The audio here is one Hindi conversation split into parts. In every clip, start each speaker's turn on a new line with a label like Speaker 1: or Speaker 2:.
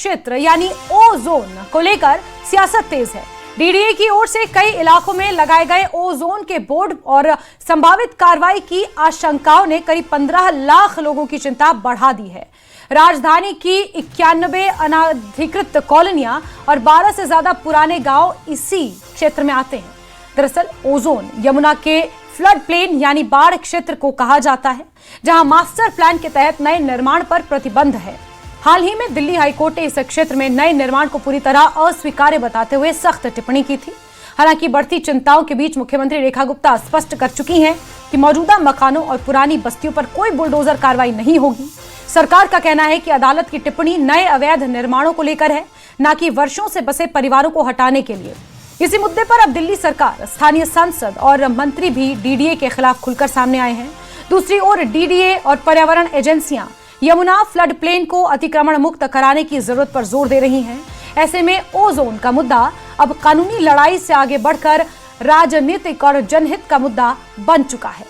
Speaker 1: क्षेत्र यानी ओ जोन को लेकर सियासत तेज है। डीडीए की ओर से कई इलाकों में लगाए गए ओ जोन के बोर्ड और संभावित कार्रवाई की आशंकाओं ने करीब 15 लाख लोगों की चिंता बढ़ा दी है। राजधानी की 91 अनाधिकृत कॉलोनियां और 12 से ज्यादा पुराने गांव इसी क्षेत्र में आते हैं। दरअसल ओ जोन यमुना के फ्लड प्लेन यानी बाढ़ क्षेत्र को कहा जाता है, जहां मास्टर प्लान के तहत नए निर्माण पर प्रतिबंध है। हाल ही में दिल्ली हाईकोर्ट ने इस क्षेत्र में नए निर्माण को पूरी तरह अस्वीकार्य बताते हुए सख्त टिप्पणी की थी। हालांकि बढ़ती चिंताओं के बीच मुख्यमंत्री रेखा गुप्ता स्पष्ट कर चुकी हैं कि मौजूदा मकानों और पुरानी बस्तियों पर कोई बुलडोजर कार्रवाई नहीं होगी। सरकार का कहना है कि अदालत की टिप्पणी नए अवैध निर्माणों को लेकर है, न कि वर्षों से बसे परिवारों को हटाने के लिए। इसी मुद्दे पर अब दिल्ली सरकार, स्थानीय सांसद और मंत्री भी डीडीए के खिलाफ खुलकर सामने आए हैं। दूसरी ओर डीडीए और पर्यावरण एजेंसियां यमुना फ्लड प्लेन को अतिक्रमण मुक्त कराने की जरूरत पर जोर दे रही हैं। ऐसे में ओ जोन का मुद्दा अब कानूनी लड़ाई से आगे बढ़कर राजनीतिक और जनहित का मुद्दा बन चुका है।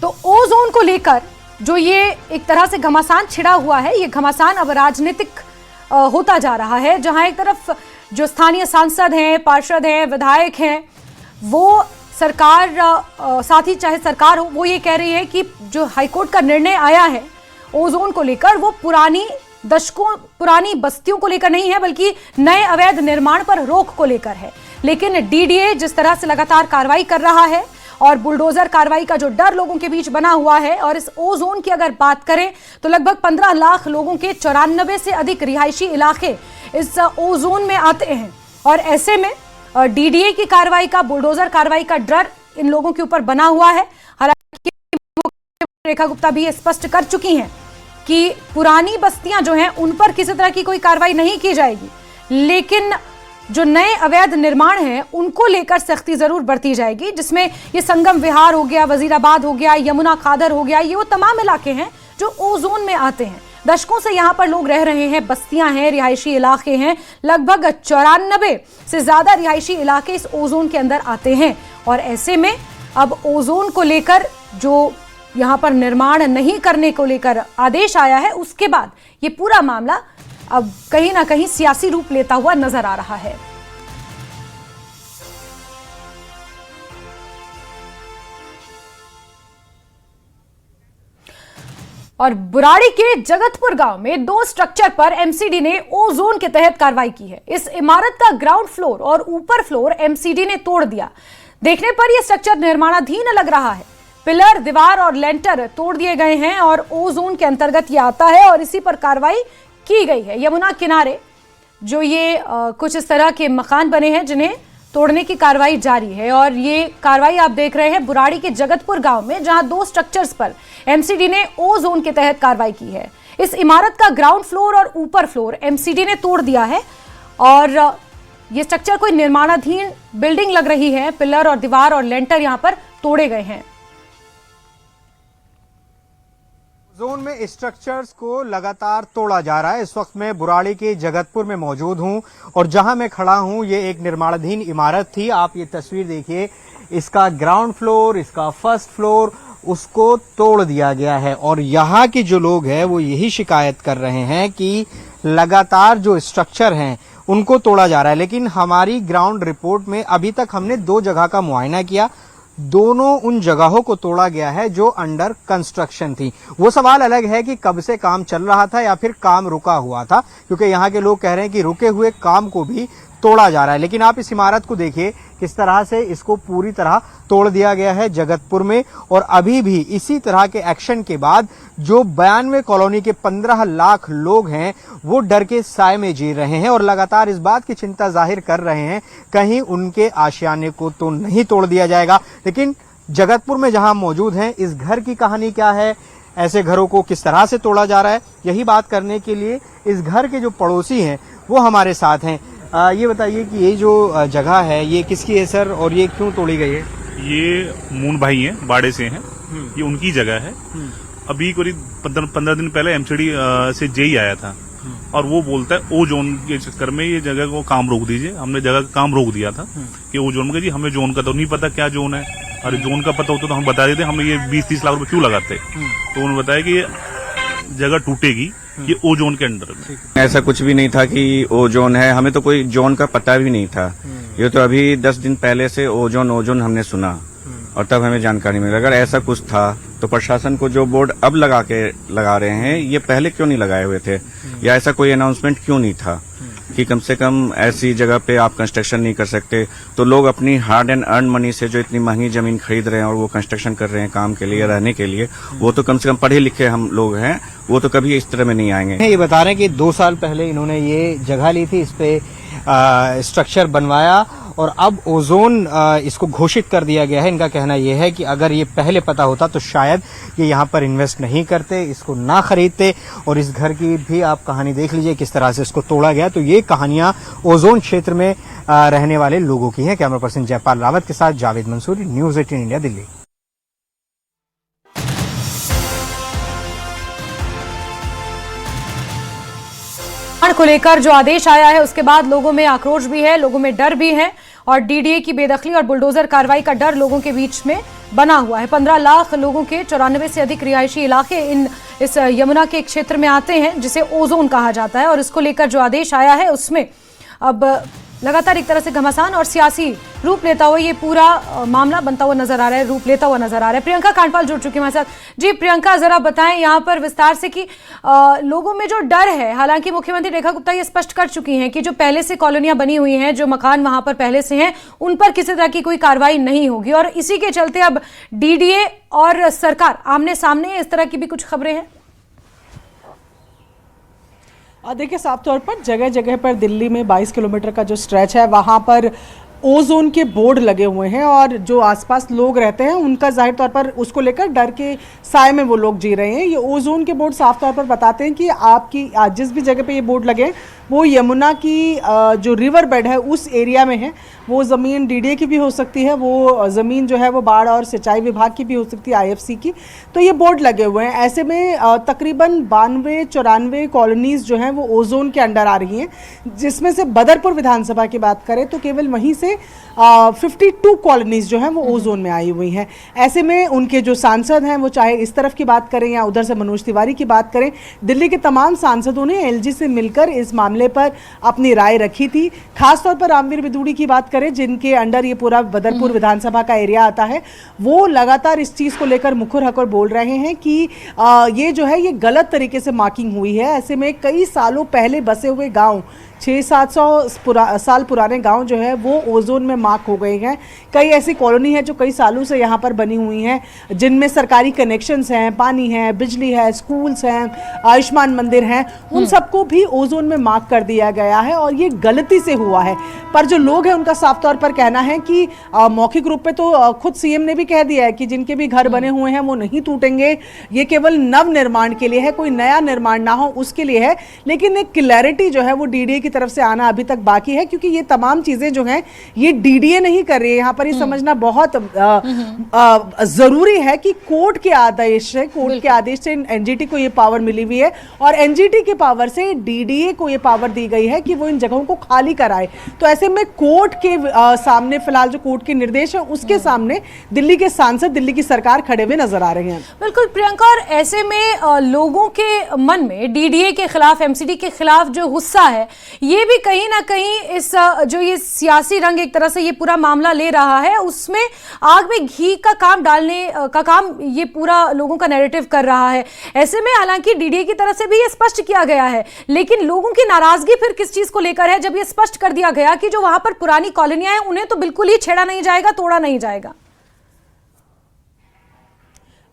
Speaker 1: तो ओ जोन को लेकर जो ये एक तरह से घमासान छिड़ा हुआ है, ये घमासान अब राजनीतिक होता जा रहा है, जहां एक तरफ जो स्थानीय सांसद हैं, पार्षद हैं, विधायक हैं, वो सरकार साथ ही चाहे सरकार हो, वो ये कह रही है कि जो हाईकोर्ट का निर्णय आया है ओ जोन को लेकर, वो पुरानी दशकों पुरानी बस्तियों को लेकर नहीं है, बल्कि नए अवैध निर्माण पर रोक को लेकर है। लेकिन डीडीए जिस तरह से लगातार कार्रवाई कर रहा है और बुलडोजर कार्रवाई का जो डर लोगों के बीच बना हुआ है, और इस ओ जोन की अगर बात करें तो लगभग 15 लाख लोगों के 94 से अधिक रिहायशी इलाके इस ओ जोन में आते हैं। और ऐसे में डीडीए की कार्रवाई का, बुलडोजर कार्रवाई का डर इन लोगों के ऊपर बना हुआ है। हालांकि रेखा गुप्ता भी स्पष्ट कर चुकी हैं कि पुरानी बस्तियां जो हैं उन पर किसी तरह की कोई कार्रवाई नहीं की जाएगी, लेकिन जो नए अवैध निर्माण हैं उनको लेकर सख्ती जरूर बरती जाएगी, जिसमें ये संगम विहार हो गया, वजीराबाद हो गया, यमुना खादर हो गया, ये वो तमाम इलाके हैं जो ओ जोन में आते हैं। दशकों से यहाँ पर लोग रह रहे हैं, बस्तियां हैं, रिहायशी इलाके हैं, लगभग 94 से ज्यादा रिहायशी इलाके इस ओ जोन के अंदर आते हैं। और ऐसे में अब ओ जोन को लेकर जो यहाँ पर निर्माण नहीं करने को लेकर आदेश आया है, उसके बाद ये पूरा मामला अब कहीं ना कहीं सियासी रूप लेता हुआ नजर आ रहा है। और बुराड़ी के जगतपुर गांव में 2 स्ट्रक्चर पर एमसीडी ने ओ जोन के तहत कार्रवाई की है। इस इमारत का ग्राउंड फ्लोर और ऊपर फ्लोर एमसीडी ने तोड़ दिया। देखने पर यह स्ट्रक्चर निर्माणाधीन लग रहा है। पिलर, दीवार और लेंटर तोड़ दिए गए हैं और ओ जोन के अंतर्गत यह आता है और इसी पर कार्रवाई की गई है। यमुना किनारे जो ये कुछ इस तरह के मकान बने हैं जिन्हें तोड़ने की कार्रवाई जारी है। और ये कार्रवाई आप देख रहे हैं बुराड़ी के जगतपुर गांव में, जहां 2 स्ट्रक्चर्स पर एमसीडी ने ओ जोन के तहत कार्रवाई की है। इस इमारत का ग्राउंड फ्लोर और ऊपर फ्लोर एमसीडी ने तोड़ दिया है और ये स्ट्रक्चर कोई निर्माणाधीन बिल्डिंग लग रही है। पिलर और दीवार और लेंटर यहां पर तोड़े गए हैं।
Speaker 2: जोन में स्ट्रक्चर्स को लगातार तोड़ा जा रहा है। इस वक्त मैं बुराड़ी के जगतपुर में मौजूद हूं और जहां मैं खड़ा हूं ये एक निर्माणाधीन इमारत थी। आप ये तस्वीर देखिए, इसका ग्राउंड फ्लोर, इसका फर्स्ट फ्लोर, उसको तोड़ दिया गया है। और यहाँ के जो लोग हैं वो यही शिकायत कर रहे हैं कि लगातार जो स्ट्रक्चर हैं उनको तोड़ा जा रहा है। लेकिन हमारी ग्राउंड रिपोर्ट में अभी तक हमने 2 जगह का मुआयना किया, दोनों उन जगहों को तोड़ा गया है जो अंडर कंस्ट्रक्शन थी। वो सवाल अलग है कि कब से काम चल रहा था या फिर काम रुका हुआ था, क्योंकि यहाँ के लोग कह रहे हैं कि रुके हुए काम को भी तोड़ा जा रहा है। लेकिन आप इस इमारत को देखिए किस तरह से इसको पूरी तरह तोड़ दिया गया है जगतपुर में। और अभी भी इसी तरह के एक्शन के बाद जो 92 कॉलोनी के 15 लाख लोग हैं वो डर के साए में जी रहे हैं और लगातार इस बात की चिंता जाहिर कर रहे हैं कहीं उनके आशियाने को तो नहीं तोड़ दिया जाएगा। लेकिन जगतपुर में जहां मौजूद हैं, इस घर की कहानी क्या है, ऐसे घरों को किस तरह से तोड़ा जा रहा है, यही बात करने के लिए इस घर के जो पड़ोसी हैं वो हमारे साथ हैं। ये बताइए कि ये जो जगह है ये किसकी है सर, और ये क्यों तोड़ी गई है?
Speaker 3: ये मून भाई हैं, बाड़े से हैं, ये उनकी जगह है। अभी करीब 15 दिन पहले एमसीडी से जेई आया था और वो बोलता है ओ जोन के चक्कर में ये जगह को काम रोक दीजिए। हमने जगह का काम रोक दिया था कि ओ जोन में, जी हमें जोन का तो नहीं पता क्या जोन है, अरे जोन का पता होता तो हम बता देते, हमें ये 20-30 लाख रुपए क्यों लगाते। तो उन्होंने बताया कि ये जगह टूटेगी ये ओ जोन के अंडर में।
Speaker 4: ऐसा कुछ भी नहीं था कि ओ जोन है, हमें तो कोई जोन का पता भी नहीं था। ये तो अभी 10 दिन पहले से ओजोन हमने सुना और तब हमें जानकारी मिली। अगर ऐसा कुछ था तो प्रशासन को जो बोर्ड अब लगा रहे हैं, ये पहले क्यों नहीं लगाए हुए थे, या ऐसा कोई अनाउंसमेंट क्यों नहीं था कि कम से कम ऐसी जगह पे आप कंस्ट्रक्शन नहीं कर सकते। तो लोग अपनी हार्ड एंड अर्न मनी से जो इतनी महंगी जमीन खरीद रहे हैं और वो कंस्ट्रक्शन कर रहे हैं काम के लिए, रहने के लिए, वो तो कम से कम पढ़े लिखे हम लोग हैं, वो तो कभी इस तरह में नहीं आएंगे।
Speaker 2: ये बता रहे हैं कि 2 साल पहले इन्होंने ये जगह ली थी, इस पे स्ट्रक्चर बनवाया और अब ओजोन इसको घोषित कर दिया गया है। इनका कहना यह है कि अगर ये पहले पता होता तो शायद ये यहाँ पर इन्वेस्ट नहीं करते, इसको ना खरीदते। और इस घर की भी आप कहानी देख लीजिए किस तरह से इसको तोड़ा गया। तो ये कहानियां ओजोन क्षेत्र में रहने वाले लोगों की हैं। कैमरा पर्सन जयपाल रावत के साथ जावेद मंसूरी, न्यूज़ 18 इंडिया, दिल्ली।
Speaker 1: को लेकर जो आदेश आया है उसके बाद लोगों में आक्रोश भी है, लोगों में डर भी है और डीडीए की बेदखली और बुलडोजर कार्रवाई का डर लोगों के बीच में बना हुआ है। 15 लाख लोगों के 94 से अधिक रिहायशी इलाके इस यमुना के क्षेत्र में आते हैं जिसे ओजोन कहा जाता है और इसको लेकर जो आदेश आया है उसमें अब लगातार एक तरह से घमासान और सियासी रूप लेता हुआ ये पूरा मामला बनता हुआ नजर आ रहा है, रूप लेता हुआ नजर आ रहा है। प्रियंका कांडपाल जुड़ चुकी है हमारे साथ। जी प्रियंका, जरा बताएं यहाँ पर विस्तार से कि लोगों में जो डर है, हालांकि मुख्यमंत्री रेखा गुप्ता ये स्पष्ट कर चुकी हैं कि जो पहले से कॉलोनियां बनी हुई हैं, जो मकान वहां पर पहले से हैं, उन पर किसी तरह की कोई कार्रवाई नहीं होगी और इसी के चलते अब डीडीए और सरकार आमने सामने, इस तरह की भी कुछ खबरें हैं।
Speaker 5: देखिए, साफ तौर पर जगह जगह पर दिल्ली में 22 किलोमीटर का जो स्ट्रेच है वहाँ पर ओजोन के बोर्ड लगे हुए हैं और जो आसपास लोग रहते हैं उनका जाहिर तौर पर उसको लेकर डर के साए में वो लोग जी रहे हैं। ये ओजोन के बोर्ड साफ तौर पर बताते हैं कि आपकी जिस भी जगह पे ये बोर्ड लगे वो यमुना की जो रिवर बेड है उस एरिया में है। वो ज़मीन डीडीए की भी हो सकती है, वो ज़मीन जो है वो बाढ़ और सिंचाई विभाग की भी हो सकती है, आईएफसी की। तो ये बोर्ड लगे हुए हैं। ऐसे में तकरीबन 92-94 कॉलोनीज़ जो हैं वो ओजोन के अंडर आ रही हैं, जिसमें से बदरपुर विधानसभा की बात करें तो केवल वहीं से 52 कॉलोनीज़ जो हैं वो ओजोन में आई हुई हैं। ऐसे में उनके जो सांसद हैं, वो चाहे इस तरफ की बात करें या उधर से मनोज तिवारी की बात करें, दिल्ली के तमाम सांसदों ने एलजी से मिलकर इस मामले पर अपनी राय रखी थी। खासतौर पर रामवीर बिदूड़ी की बात करें, जिनके अंडर ये पूरा बदरपुर विधानसभा का एरिया आता है, वो लगातार इस चीज़ को लेकर मुखर होकर बोल रहे हैं कि ये जो है ये गलत तरीके से मार्किंग हुई है। ऐसे में कई सालों पहले बसे हुए गाँव, 600-700 साल पुराने गांव जो है वो ओजोन में मार्क हो गए हैं। कई ऐसी कॉलोनी है जो कई सालों से यहाँ पर बनी हुई हैं, जिनमें सरकारी कनेक्शंस हैं, पानी है, बिजली है, स्कूल्स हैं, आयुष्मान मंदिर हैं, उन सबको भी ओजोन में मार्क कर दिया गया है और ये गलती से हुआ है। पर जो लोग हैं उनका साफ तौर पर कहना है कि मौखिक रूप पे तो खुद सीएम ने भी कह दिया है कि जिनके भी घर बने हुए हैं वो नहीं टूटेंगे, ये केवल नव निर्माण के लिए है, कोई नया निर्माण ना हो उसके लिए है। लेकिन एक क्लैरिटी जो है वो डीडीए की तरफ से आना अभी तक बाकी है, क्योंकि ये तमाम चीजें जो हैं ये डीडीए नहीं कर रही है। यहाँ पर ये समझना बहुत जरूरी है कि कोर्ट के आदेश से एनजीटी को ये पावर मिली हुई है और एनजीटी के पावर से डीडीए को ये पावर दी गई है कि वो इन जगहों को खाली कराए। तो ऐसे में कोर्ट के सामने फिलहाल जो कोर्ट के निर्देश है उसके सामने दिल्ली के सांसद, दिल्ली की सरकार खड़े हुए नजर आ रहे हैं।
Speaker 1: बिल्कुल प्रियंका, और ऐसे में लोगों के मन में डीडीए के खिलाफ, एमसीडी के खिलाफ जो गुस्सा है, ये भी कहीं ना कहीं इस जो ये सियासी रंग एक तरह से ये पूरा मामला ले रहा है, उसमें आग में घी का काम डालने का काम ये पूरा लोगों का नैरेटिव कर रहा है। ऐसे में हालांकि डीडीए की तरफ से भी ये स्पष्ट किया गया है, लेकिन लोगों की नाराजगी फिर किस चीज को लेकर है, जब ये स्पष्ट कर दिया गया कि जो वहां पर पुरानी कॉलोनियां हैं उन्हें तो बिल्कुल ही छेड़ा नहीं जाएगा, तोड़ा नहीं जाएगा।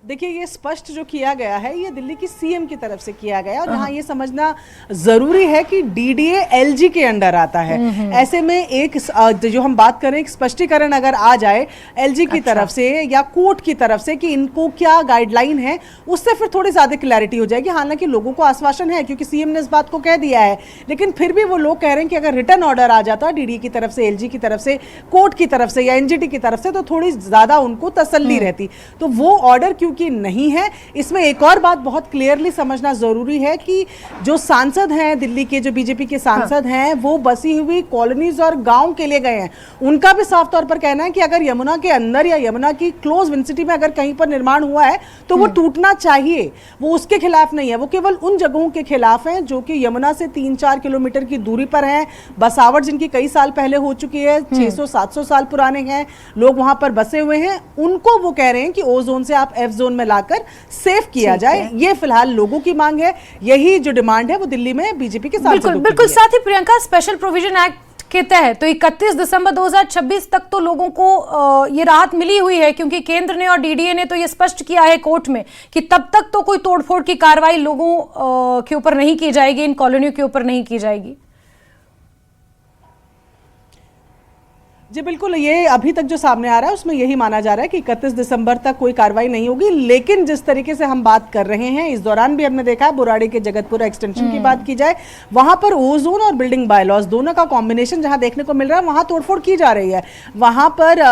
Speaker 5: देखिए, ये स्पष्ट जो किया गया है ये दिल्ली की सीएम की तरफ से किया गया और यहाँ ये समझना जरूरी है कि डीडीए एलजी के अंडर आता है। ऐसे में एक जो हम बात करें, एक स्पष्टीकरण अगर आ जाए एलजी की तरफ से या कोर्ट की तरफ से कि इनको क्या गाइडलाइन है, उससे फिर थोड़ी ज्यादा क्लैरिटी हो जाएगी। हालांकि लोगों को आश्वासन है क्योंकि सीएम ने इस बात को कह दिया है, लेकिन फिर भी वो लोग कह रहे हैं कि अगर रिटर्न ऑर्डर आ जाता डीडीए की तरफ से, एलजी की तरफ से, कोर्ट की तरफ से या एनजीटी की तरफ से, तो थोड़ी ज्यादा उनको तसल्ली रहती। तो वो ऑर्डर क्योंकि क्योंकि नहीं है। इसमें एक और बात बहुत क्लियरली समझना जरूरी है कि जो सांसद हैं दिल्ली के, जो बीजेपी के सांसद हैं, वो बसी हुई कॉलोनीज और गांव के लिए गए हैं। उनका भी साफ तौर पर कहना है कि अगर यमुना के अंदर या यमुना की क्लोज विसिनिटी में अगर कहीं पर निर्माण हुआ है तो वो टूटना चाहिए। वो उसके खिलाफ नहीं है, वो केवल उन जगहों के खिलाफ हैं जो कि यमुना से 3-4 किलोमीटर की दूरी पर हैं। बसावट जिनकी कई साल पहले हो चुकी है, 600-700 साल पुराने हैं, लोग वहां पर बसे हुए हैं, उनको वो कह रहे हैं कि ओ जोन से आप एफ जोन में लाकर सेफ किया जाए। ये फिलहाल लोगों की मांग है, यही जो डिमांड है वो दिल्ली में बीजेपी के साथ
Speaker 1: बिल्कुल। साथ ही प्रियंका, स्पेशल प्रोविजन एक्ट के तहत तो 31 दिसंबर 2026 तक तो लोगों को ये राहत मिली हुई है, क्योंकि केंद्र ने और डीडीए ने तो ये स्पष्ट किया है कोर्ट में कि तब तक तो कोई तोड़फोड़ की कार्रवाई लोगों के ऊपर नहीं की जाएगी, इन कॉलोनियों के ऊपर नहीं की जाएगी।
Speaker 5: जी बिल्कुल, ये अभी तक जो सामने आ रहा है उसमें यही माना जा रहा है कि 31 दिसंबर तक कोई कार्रवाई नहीं होगी। लेकिन जिस तरीके से हम बात कर रहे हैं, इस दौरान भी हमने देखा है बुराड़ी के जगतपुरा एक्सटेंशन की बात की जाए, वहां पर ओजोन और बिल्डिंग बायलॉज दोनों का कॉम्बिनेशन जहां देखने को मिल रहा है, वहां तोड़फोड़ की जा रही है। वहां पर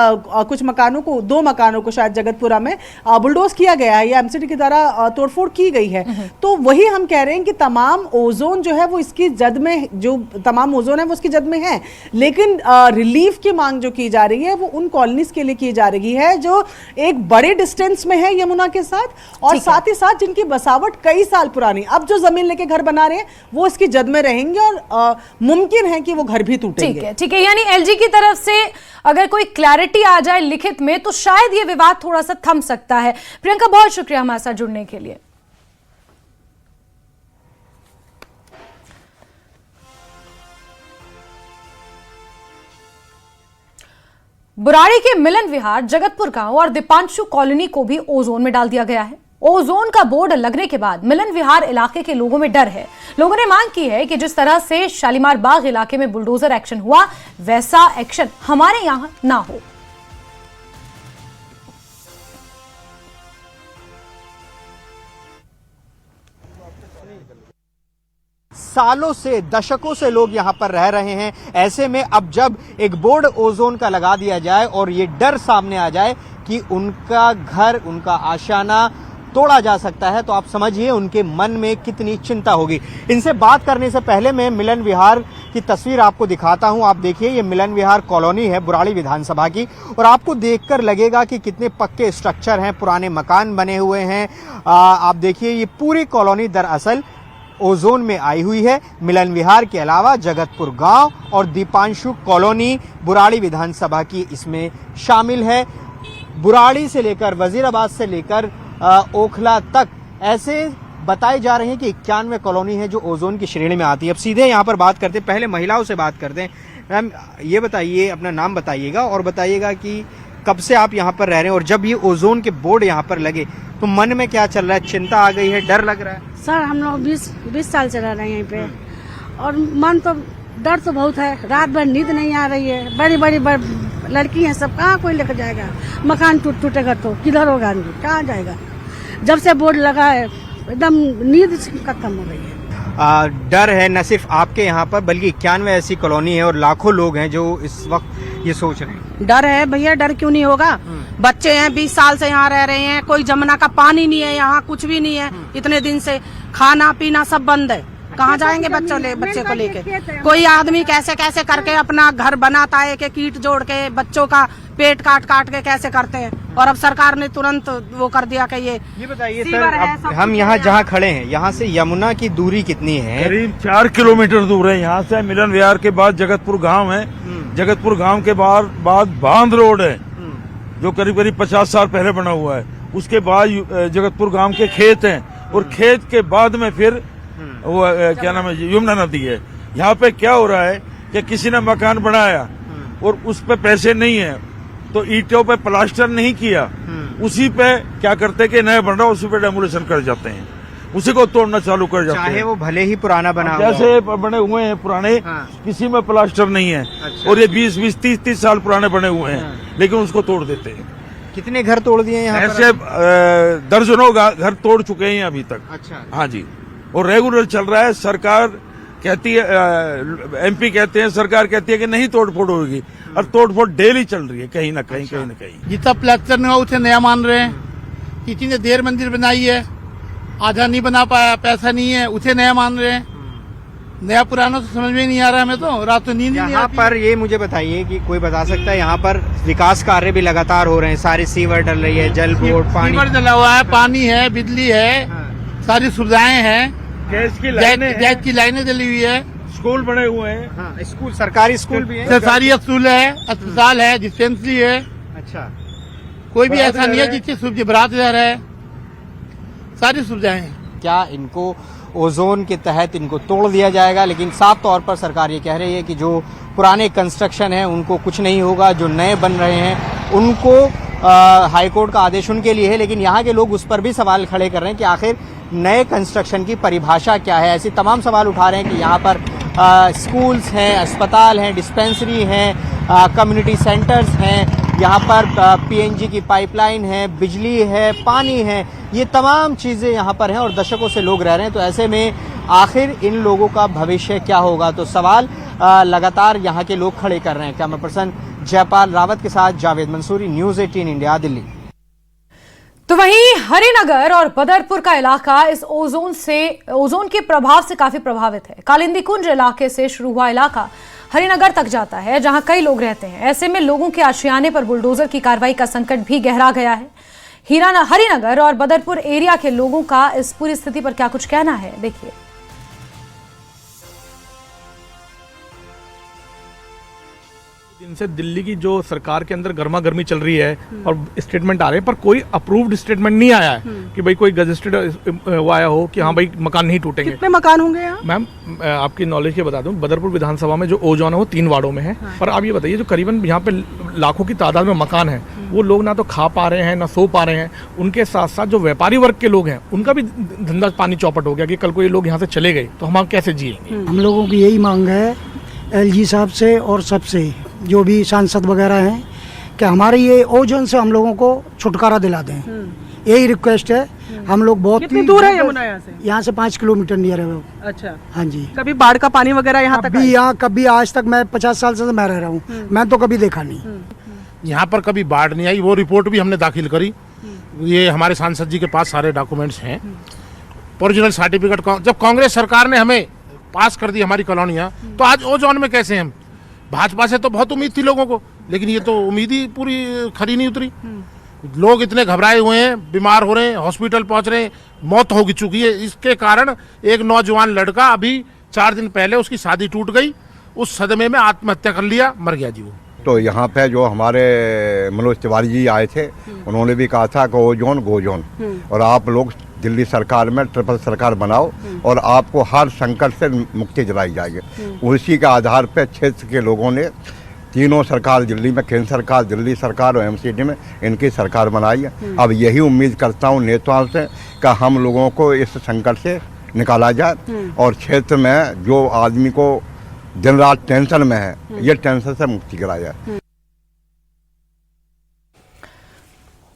Speaker 5: कुछ मकानों को, 2 मकानों को शायद जगतपुरा में बुलडोज किया गया है या एमसीडी के द्वारा तोड़फोड़ की गई है। तो वही हम कह रहे हैं कि तमाम ओजोन जो है वो इसकी जद में, जो तमाम ओजोन है वो उसकी जद में है, लेकिन रिलीफ की जो की जा रही है वो उन कॉलोनीज के लिए की जा रही है जो एक बड़े डिस्टेंस में है यमुना के साथ, और साथ ही साथ जिनकी बसावट कई साल पुरानी। अब जो जमीन लेके घर बना रहे हैं वो इसकी जद में रहेंगे और मुमकिन है कि वो घर भी टूटेंगे।
Speaker 1: ठीक है, यानी एलजी की तरफ से अगर कोई क्लैरिटी आ जाए लिखित में तो शायद ये विवाद थोड़ा सा थम सकता है। प्रियंका, बहुत शुक्रिया हमारे साथ जुड़ने के लिए। बुराड़ी के मिलन विहार, जगतपुर गांव और दीपांशु कॉलोनी को भी ओजोन में डाल दिया गया है। ओजोन का बोर्ड लगने के बाद मिलन विहार इलाके के लोगों में डर है। लोगों ने मांग की है कि जिस तरह से शालीमार बाग इलाके में बुलडोजर एक्शन हुआ, वैसा एक्शन हमारे यहां ना हो।
Speaker 2: सालों से, दशकों से लोग यहां पर रह रहे हैं। ऐसे में अब जब एक बोर्ड ओजोन का लगा दिया जाए और ये डर सामने आ जाए कि उनका घर, उनका आशियाना तोड़ा जा सकता है, तो आप समझिए उनके मन में कितनी चिंता होगी। इनसे बात करने से पहले मैं मिलन विहार की तस्वीर आपको दिखाता हूं। आप देखिए, ये मिलन विहार कॉलोनी है बुराड़ी विधानसभा की, और आपको देखकर लगेगा कि कितने पक्के स्ट्रक्चर हैं, पुराने मकान बने हुए हैं। आप देखिए, ये पूरी कॉलोनी दरअसल ओजोन में आई हुई है। मिलन विहार के अलावा जगतपुर गांव और दीपांशु कॉलोनी बुराड़ी विधानसभा की इसमें शामिल है। बुराड़ी से लेकर वजीराबाद से लेकर ओखला तक ऐसे बताए जा रहे हैं कि 91 कॉलोनी है जो ओजोन की श्रेणी में आती है। अब सीधे यहाँ पर बात करते हैं, पहले महिलाओं से बात करते हैं। मैम, ये बताइए, अपना नाम बताइएगा और बताइएगा कि कब से आप यहाँ पर रह रहे हैं, और जब ये ओजोन के बोर्ड यहाँ पर लगे तो मन में क्या चल रहा है? चिंता आ गई है, डर लग रहा है?
Speaker 6: सर, हम लोग 20 साल से रह रहे हैं यहीं पे, और मन तो, डर तो बहुत है। रात भर नींद नहीं आ रही है। बड़ी बड़ी लड़की हैं सब, कहाँ कोई लेकर जाएगा? मकान टूटेगा तो किधर होगा? कहाँ जाएगा? जब से बोर्ड लगा है एकदम नींद खत्म हो गई है।
Speaker 2: डर है न सिर्फ आपके यहाँ पर, बल्कि 91 ऐसी कॉलोनी है और लाखों लोग हैं जो इस वक्त ये सोच रहे हैं।
Speaker 7: डर है भैया, डर क्यों नहीं होगा? बच्चे हैं, 20 साल से यहाँ रह रहे हैं, कोई जमुना का पानी नहीं है यहाँ, कुछ भी नहीं है। इतने दिन से खाना पीना सब बंद है। कहाँ जाएंगे बच्चे को लेके? कोई आदमी कैसे कैसे करके अपना घर बनाता है कि कीट जोड़ के बच्चों का पेट काट काट के कैसे करते हैं, और अब सरकार ने तुरंत वो कर दिया कि ये
Speaker 2: बताइए सर, अब हम यहाँ जहाँ खड़े हैं, यहाँ से यमुना की दूरी कितनी है?
Speaker 8: करीब 4 किलोमीटर दूर है यहाँ से। मिलन विहार के बाद जगतपुर गांव है, जगतपुर गांव के बाद बांध रोड है जो करीब करीब 50 साल पहले बना हुआ है। उसके बाद जगतपुर गांव के खेत हैं, और खेत के बाद में फिर वो क्या नाम है, यमुना नदी है। यहाँ पे क्या हो रहा है कि किसी ने मकान बनाया और उस पे पैसे नहीं है तो ईंटों पे प्लास्टर नहीं किया, उसी पे क्या करते कि नया बन रहा उसी पे डेमोलिशन कर जाते हैं, उसी को तोड़ना चालू कर जाते हैं।
Speaker 2: चाहे वो भले ही पुराना बना हो,
Speaker 8: जैसे बने हुए हैं पुराने, किसी में प्लास्टर नहीं है।
Speaker 2: अच्छा।
Speaker 8: और ये 20-20, 30-30 साल पुराने बने हुए हैं, लेकिन उसको तोड़ देते हैं।
Speaker 2: कितने घर तोड़ दिए यहाँ
Speaker 8: ऐसे दर्जनों घर तोड़ चुके हैं अभी तक।
Speaker 2: अच्छा।
Speaker 8: हाँ जी, और रेगुलर चल रहा है। सरकार कहती है, एमपी कहते हैं, सरकार कहती है कि नहीं तोड़फोड़ होगी, और तोड़फोड़ डेली चल रही है कहीं ना कहीं, कहीं ना कहीं।
Speaker 9: जितना प्लास्टर नहीं हुआ उसे नया मान रहे हैं, किसी ने देर मंदिर बनाई है, आधा नहीं बना पाया, पैसा नहीं है, उसे नया मान रहे हैं। नया पुराना तो समझ में नहीं आ रहा, हमें तो रात तो नींद नहीं
Speaker 2: यहाँ
Speaker 9: आती।
Speaker 2: पर ये मुझे बताइए कि कोई बता सकता है यहाँ पर विकास कार्य भी लगातार हो रहे हैं, सारी सीवर डल रही है, जल बोर्ड, पानी
Speaker 9: सीवर डला हुआ है, पानी है, बिजली है, सारी सुविधाएं हैं,
Speaker 8: गैस की
Speaker 9: गैस की लाइनें जली हुई है,
Speaker 8: स्कूल बने हुए हैं।
Speaker 2: हाँ, स्कूल, सरकारी स्कूल भी है।
Speaker 9: सारी स्कूल है, अस्पताल है, डिस्पेंसरी है,
Speaker 2: अच्छा,
Speaker 9: कोई भी ऐसा नहीं है जिसकी सुविधा बरात जा रहा है, सारी सुविधाएं हैं।
Speaker 2: क्या इनको ओजोन के तहत इनको तोड़ दिया जाएगा? लेकिन साफ तौर पर सरकार ये कह रही है कि जो पुराने कंस्ट्रक्शन है उनको कुछ नहीं होगा, जो नए बन रहे हैं उनको हाईकोर्ट का आदेश उनके लिए है। लेकिन यहाँ के लोग उस पर भी सवाल खड़े कर रहे हैं कि आखिर नए कंस्ट्रक्शन की परिभाषा क्या है। ऐसे तमाम सवाल उठा रहे हैं कि यहाँ पर स्कूल्स हैं, अस्पताल हैं, डिस्पेंसरी हैं, कम्युनिटी सेंटर्स हैं, यहाँ पर पीएनजी की पाइपलाइन है, बिजली है, पानी है, ये तमाम चीज़ें यहाँ पर हैं और दशकों से लोग रह रहे हैं। तो ऐसे में आखिर इन लोगों का भविष्य क्या होगा, तो सवाल लगातार यहाँ के लोग खड़े कर रहे हैं। कैमरा पर्सन जयपाल रावत के साथ जावेद मंसूरी, न्यूज़ 18 इंडिया, दिल्ली।
Speaker 1: तो वहीं हरिनगर और बदरपुर का इलाका इस ओजोन के प्रभाव से काफी प्रभावित है। कालिंदी कुंज इलाके से शुरू हुआ इलाका हरिनगर तक जाता है, जहां कई लोग रहते हैं। ऐसे में लोगों के आशियाने पर बुलडोजर की कार्रवाई का संकट भी गहरा गया है। हरिनगर और बदरपुर एरिया के लोगों का इस पूरी स्थिति पर क्या कुछ कहना है, देखिए।
Speaker 10: दिन से दिल्ली की जो सरकार के अंदर गर्मा गर्मी चल रही है और स्टेटमेंट आ रहे हैं, पर कोई अप्रूव्ड स्टेटमेंट नहीं आया है कि भाई कोई गजेस्टेड वो आया हो कि हाँ भाई मकान नहीं टूटेंगे।
Speaker 5: कितने मकान होंगे यहाँ?
Speaker 10: मैम आपकी नॉलेज के बता दूं, बदरपुर विधानसभा में जो ओजोन है वो 3 वार्डों में है। पर आप ये बताइए, जो करीबन यहाँ पे लाखों की तादाद में मकान है, वो लोग ना तो खा पा रहे हैं ना सो पा रहे हैं। उनके साथ साथ जो व्यापारी वर्ग के लोग हैं, उनका भी धंधा पानी चौपट हो गया कि कल को ये लोग यहाँ से चले गए तो हम कैसे जिएंगे।
Speaker 11: हम लोगों की यही मांग है एलजी साहब से और सबसे, जो भी सांसद वगैरह हैं, कि हमारे ये ओजोन से हम लोगों को छुटकारा दिला दें। यही रिक्वेस्ट है। हम लोग बहुत
Speaker 5: कितनी दूर है यमुना यहाँ से?
Speaker 11: यहाँ से 5 किलोमीटर नियर है वो।
Speaker 5: अच्छा,
Speaker 11: हाँ जी।
Speaker 5: कभी बाढ़ का पानी वगैरह यहाँ तक?
Speaker 11: कभी यहाँ कभी आज तक, मैं 50 साल से मैं रह रहा हूँ, मैं तो कभी देखा नहीं।
Speaker 9: यहाँ पर कभी बाढ़ नहीं आई, वो रिपोर्ट भी हमने दाखिल करी। ये हमारे सांसद जी के पास सारे डॉक्यूमेंट्स हैं, ओरिजिनल सर्टिफिकेट। जब कांग्रेस सरकार ने हमें पास कर दी हमारी कॉलोनियाँ, तो आज ओजोन में कैसे हम? भाजपा से तो बहुत उम्मीद थी लोगों को, लेकिन ये तो उम्मीद ही पूरी खरी नहीं उतरी। लोग इतने घबराए हुए हैं, बीमार हो रहे हैं, हॉस्पिटल पहुंच रहे हैं, मौत हो चुकी है। इसके कारण एक नौजवान लड़का अभी 4 दिन पहले उसकी शादी टूट गई, उस सदमे में आत्महत्या कर लिया, मर गया जी वो।
Speaker 12: तो यहाँ पे जो हमारे मनोज तिवारी जी आए थे, उन्होंने भी कहा था कि ओजोन गोजोन, और आप लोग दिल्ली सरकार में ट्रिपल सरकार बनाओ और आपको हर संकट से मुक्ति दिलाई जाएगी। उसी के आधार पर क्षेत्र के लोगों ने तीनों सरकार दिल्ली में, केंद्र सरकार, दिल्ली सरकार और एमसीडी में इनकी सरकार बनाई है। अब यही उम्मीद करता हूँ नेताओं से कि हम लोगों को इस संकट से निकाला जाए और क्षेत्र में जो आदमी को दिन रात टेंशन में है, ये टेंशन से मुक्ति कराया जाए।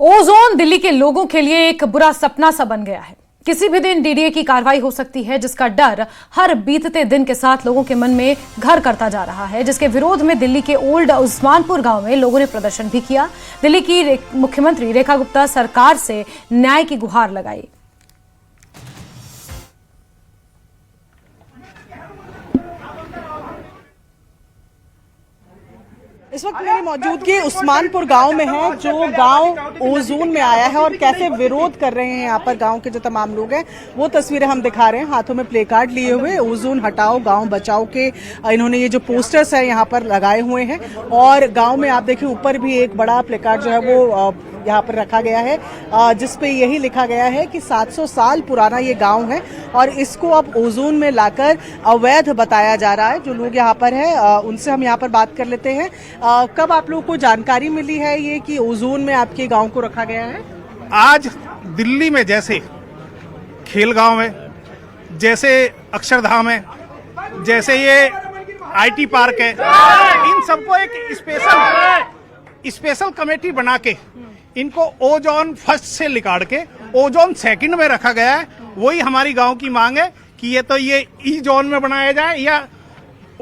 Speaker 1: ओजोन दिल्ली के लोगों के लिए एक बुरा सपना सा बन गया है। किसी भी दिन डीडीए की कार्रवाई हो सकती है, जिसका डर हर बीतते दिन के साथ लोगों के मन में घर करता जा रहा है, जिसके विरोध में दिल्ली के ओल्ड उस्मानपुर गांव में लोगों ने प्रदर्शन भी किया। दिल्ली की मुख्यमंत्री रेखा गुप्ता सरकार से न्याय की गुहार लगाई।
Speaker 5: इस वक्त मेरी मौजूदगी उस्मानपुर गांव में है, जो गांव ओजोन में आया है और कैसे विरोध कर रहे हैं यहाँ पर गांव के जो तमाम लोग हैं, वो तस्वीरें हम दिखा रहे हैं। हाथों में प्ले कार्ड लिए हुए, ओजोन हटाओ गांव बचाओ के इन्होंने ये जो पोस्टर्स है यहाँ पर लगाए हुए हैं। और गांव में आप देखिए ऊपर भी एक बड़ा प्ले कार्ड जो है वो यहाँ पर रखा गया है, जिसपे यही लिखा गया है कि 700 साल पुराना ये गांव है और इसको अब ओजोन में लाकर अवैध बताया जा रहा है। जो लोग यहाँ पर है उनसे हम यहाँ पर बात कर लेते हैं। कब आप लोगों को जानकारी मिली है ये कि ओजोन में आपके गांव को रखा गया है?
Speaker 9: आज दिल्ली में जैसे खेलगांव है, जैसे अक्षरधाम है, जैसे ये आईटी पार्क है, इन सबको एक स्पेशल कमेटी बना के इनको ओजोन फर्स्ट से निकाल के ओजोन सेकंड में रखा गया है। वही हमारी गांव की मांग है कि ये तो ये ई जोन में बनाया जाए या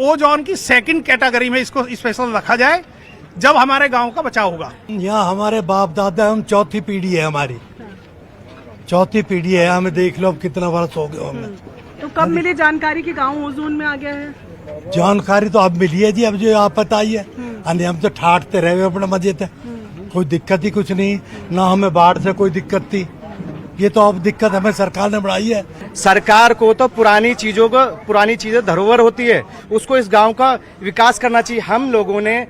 Speaker 9: ओजोन की सेकंड कैटेगरी में इसको स्पेशल रखा जाए, जब हमारे गांव का बचाव होगा।
Speaker 13: यहाँ हमारे बाप दादा, हम चौथी पीढ़ी है हमारी, चौथी पीढ़ी है, हमें देख लो अब कितना वर्ष हो गया हमें।
Speaker 5: तो कब मिली जानकारी कि गांव ओजोन में आ गया है?
Speaker 13: जानकारी तो अब मिली है जी, अब जो आपत आई है, हम तो ठाटते रहे अपने मजे थे, कोई दिक्कत ही कुछ नहीं, ना हमें बाढ़ से कोई दिक्कत थी। ये तो अब दिक्कत हमें सरकार ने बढ़ाई है।
Speaker 14: सरकार को तो पुरानी चीजें धरोहर होती है, उसको इस गांव का विकास करना चाहिए। हम लोगों ने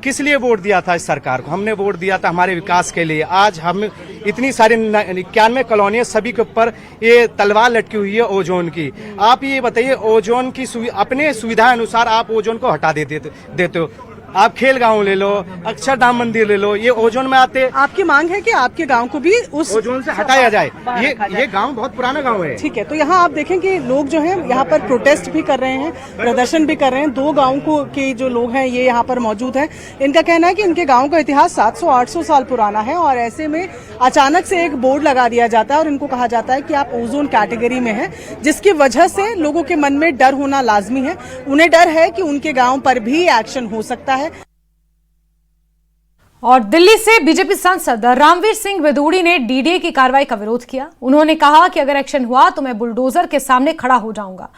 Speaker 14: किस लिए वोट दिया था इस सरकार को? हमने वोट दिया था हमारे विकास के लिए। आज हम इतनी सारी 91 कॉलोनियां, सभी के ऊपर ये तलवार लटकी हुई है ओजोन की। आप ये बताइए, ओजोन की अपने सुविधा अनुसार आप ओजोन को हटा देते हो। आप खेल गांव ले लो, अक्षरधाम मंदिर ले लो, ये ओजोन में आते।
Speaker 5: आपकी मांग है कि आपके गांव को भी उस
Speaker 14: ओजोन से हटाया जाए। ये गांव बहुत पुराना गांव है।
Speaker 5: ठीक है, तो यहाँ आप देखें कि लोग जो हैं यहाँ पर प्रोटेस्ट भी कर रहे हैं, प्रदर्शन भी कर रहे हैं। 2 गाँव के जो लोग हैं ये यहाँ पर मौजूद हैं। इनका कहना है कि इनके गाँव का इतिहास 700-800 साल पुराना है और ऐसे में अचानक से एक बोर्ड लगा दिया जाता है और इनको कहा जाता है कि आप ओजोन कैटेगरी में हैं, जिसकी वजह से लोगों के मन में डर होना लाजमी है। उन्हें डर है कि उनके गाँव पर भी एक्शन हो सकता है।
Speaker 1: और दिल्ली से बीजेपी सांसद रामवीर सिंह बिदूड़ी ने डीडीए की कार्रवाई का विरोध किया। उन्होंने कहा कि अगर एक्शन हुआ तो मैं बुलडोजर के सामने खड़ा हो जाऊंगा।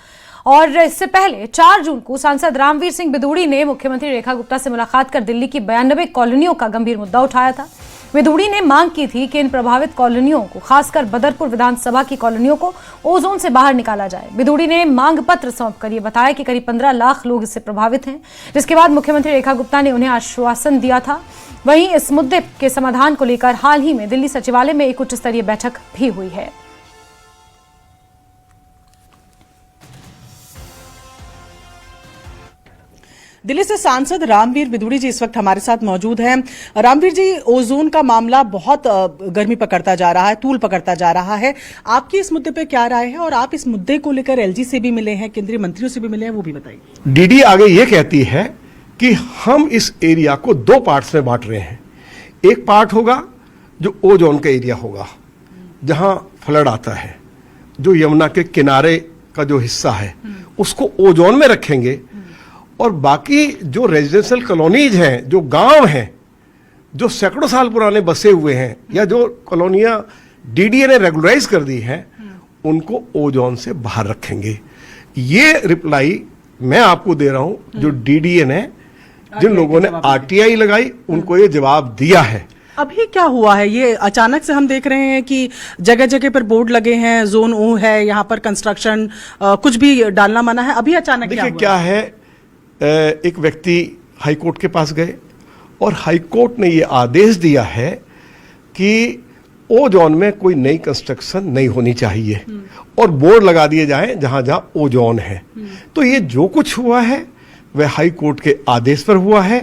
Speaker 1: और इससे पहले 4 जून को सांसद रामवीर सिंह बिदूड़ी ने मुख्यमंत्री रेखा गुप्ता से मुलाकात कर दिल्ली की 92 कॉलोनियों का गंभीर मुद्दा उठाया था। बिदूड़ी ने मांग की थी कि इन प्रभावित कॉलोनियों को, खासकर बदरपुर विधानसभा की कॉलोनियों को ओजोन से बाहर निकाला जाए। बिदूड़ी ने मांग पत्र सौंपकर ये बताया कि करीब 15 लाख लोग इससे प्रभावित हैं, जिसके बाद मुख्यमंत्री रेखा गुप्ता ने उन्हें आश्वासन दिया था। वहीं इस मुद्दे के समाधान को लेकर हाल ही में दिल्ली सचिवालय में एक उच्च स्तरीय बैठक भी हुई है।
Speaker 5: दिल्ली से सांसद रामवीर बिदूड़ी जी इस वक्त हमारे साथ मौजूद हैं। रामवीर जी, ओजोन का मामला बहुत गर्मी पकड़ता जा रहा है, तूल पकड़ता जा रहा है। आपकी इस मुद्दे पे क्या राय है और आप इस मुद्दे को लेकर एलजी से भी मिले हैं, केंद्रीय मंत्रियों से भी मिले हैं, वो भी बताइए।
Speaker 15: डीडी आगे ये कहती है कि हम इस एरिया को 2 पार्ट्स में बांट रहे हैं। एक पार्ट होगा जो ओजोन का एरिया होगा, जहां फ्लड आता है, जो यमुना के किनारे का जो हिस्सा है उसको ओजोन में रखेंगे। और बाकी जो रेजिडेंशियल कॉलोनीज हैं, जो गांव हैं, जो सैकड़ों साल पुराने बसे हुए हैं या जो कॉलोनियां डीडीए ने रेगुलराइज कर दी हैं, उनको ओजोन से बाहर रखेंगे। ये रिप्लाई मैं आपको दे रहा हूं, जो डीडीए ने, जिन लोगों ने आरटीआई लगाई, उनको ये जवाब दिया है।
Speaker 5: अभी क्या हुआ है? ये अचानक से हम देख रहे हैं कि जगह जगह पर बोर्ड लगे हैं, जोन ओ है, यहाँ पर कंस्ट्रक्शन कुछ भी डालना मना है। अभी अचानक
Speaker 15: देखिए क्या है, एक व्यक्ति हाईकोर्ट के पास गए और हाईकोर्ट ने ये आदेश दिया है कि ओजोन में कोई नई कंस्ट्रक्शन नहीं होनी चाहिए और बोर्ड लगा दिए जाएं जहां जहां ओजोन है। तो ये जो कुछ हुआ है वह हाईकोर्ट के आदेश पर हुआ है।